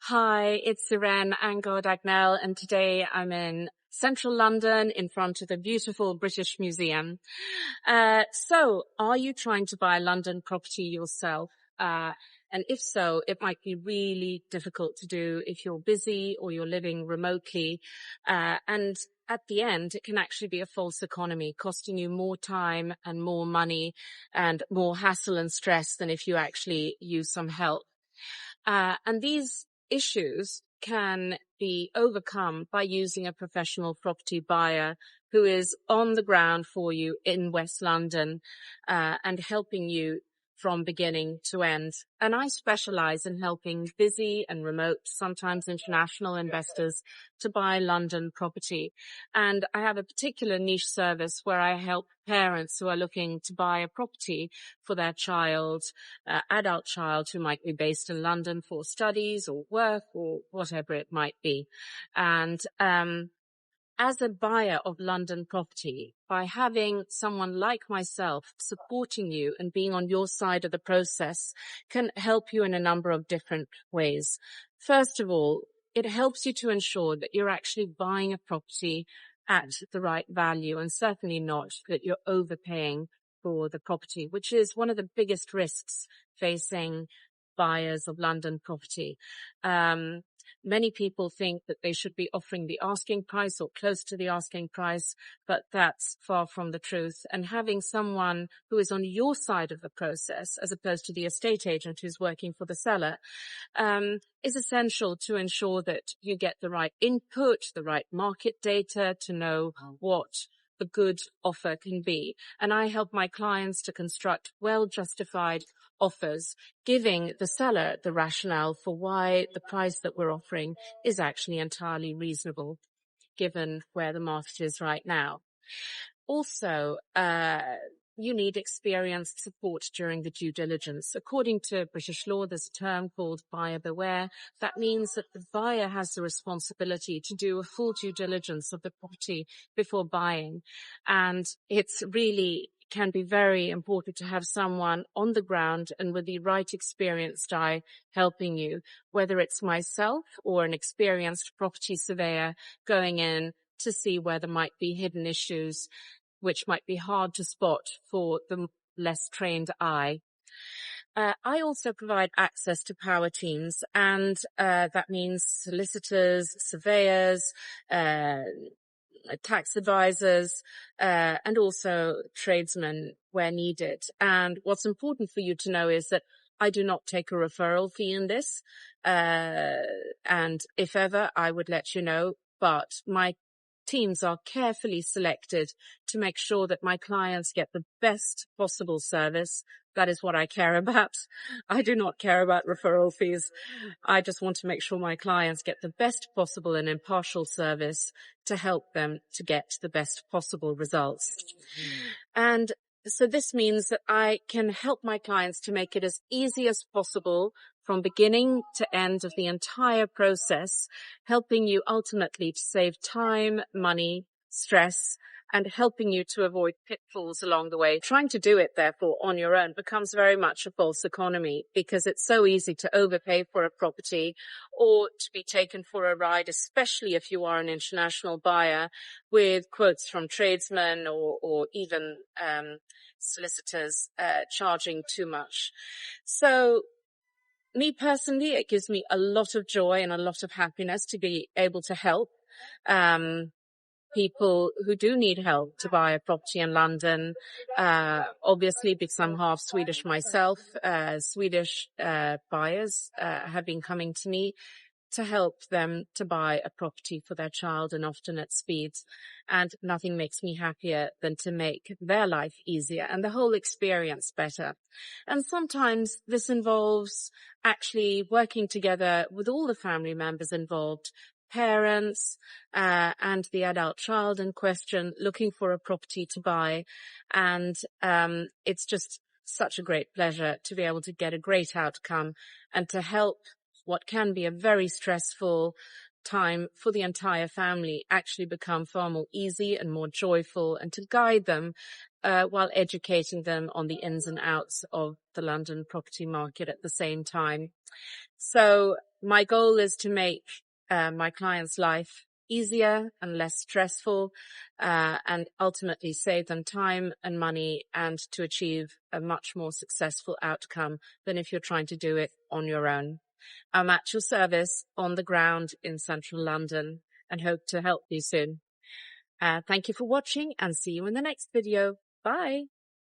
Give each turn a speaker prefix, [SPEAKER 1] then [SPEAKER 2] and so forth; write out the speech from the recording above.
[SPEAKER 1] Hi, it's Irene Angor-Dagnell, and today I'm in central London in front of the beautiful British Museum. So are you trying to buy London property yourself? And if so, it might be really difficult to do if you're busy or you're living remotely. And at the end, it can actually be a false economy, costing you more time and more money and more hassle and stress than if you actually use some help. And these issues can be overcome by using a professional property buyer who is on the ground for you in West London, and helping you from beginning to end. And I specialise in helping busy and remote, sometimes international investors to buy London property. And I have a particular niche service where I help parents who are looking to buy a property for their child, adult child who might be based in London for studies or work or whatever it might be. And as a buyer of London property, by having someone like myself supporting you and being on your side of the process can help you in a number of different ways. First of all, it helps you to ensure that you're actually buying a property at the right value, and certainly not that you're overpaying for the property, which is one of the biggest risks facing buyers of London property. Many people think that they should be offering the asking price or close to the asking price, but that's far from the truth. And having someone who is on your side of the process, as opposed to the estate agent who's working for the seller, is essential to ensure that you get the right input, the right market data to know what the good offer can be. And I help my clients to construct well-justified offers, giving the seller the rationale for why the price that we're offering is actually entirely reasonable, given where the market is right now. Also, you need experienced support during the due diligence. According to British law, there's a term called buyer beware. That means that the buyer has the responsibility to do a full due diligence of the property before buying. And it's really can be very important to have someone on the ground and with the right experienced eye helping you, whether it's myself or an experienced property surveyor going in to see where there might be hidden issues which might be hard to spot for the less trained eye. I also provide access to power teams, and that means solicitors, surveyors, tax advisors, and also tradesmen where needed. And what's important for you to know is that I do not take a referral fee in this. And if ever, I would let you know, but my teams are carefully selected to make sure that my clients get the best possible service. That is what I care about. I do not care about referral fees. I just want to make sure my clients get the best possible and impartial service to help them to get the best possible results. And so this means that I can help my clients to make it as easy as possible from beginning to end of the entire process, helping you ultimately to save time, money, stress, and helping you to avoid pitfalls along the way. Trying to do it, therefore, on your own becomes very much a false economy because it's so easy to overpay for a property or to be taken for a ride, especially if you are an international buyer, with quotes from tradesmen or even solicitors charging too much. So me personally, it gives me a lot of joy and a lot of happiness to be able to help people who do need help to buy a property in London. Obviously, because I'm half Swedish myself, Swedish buyers have been coming to me to help them to buy a property for their child, and often at speeds. And nothing makes me happier than to make their life easier and the whole experience better. And sometimes this involves actually working together with all the family members involved, parents and the adult child in question, looking for a property to buy. And it's just such a great pleasure to be able to get a great outcome and to help what can be a very stressful time for the entire family actually become far more easy and more joyful, and to guide them while educating them on the ins and outs of the London property market at the same time. So My goal is to make my clients' life easier and less stressful, and ultimately save them time and money, and to achieve a much more successful outcome than if you're trying to do it on your own. I'm at your service on the ground in central London and hope to help you soon. Thank you for watching, and see you in the next video. Bye.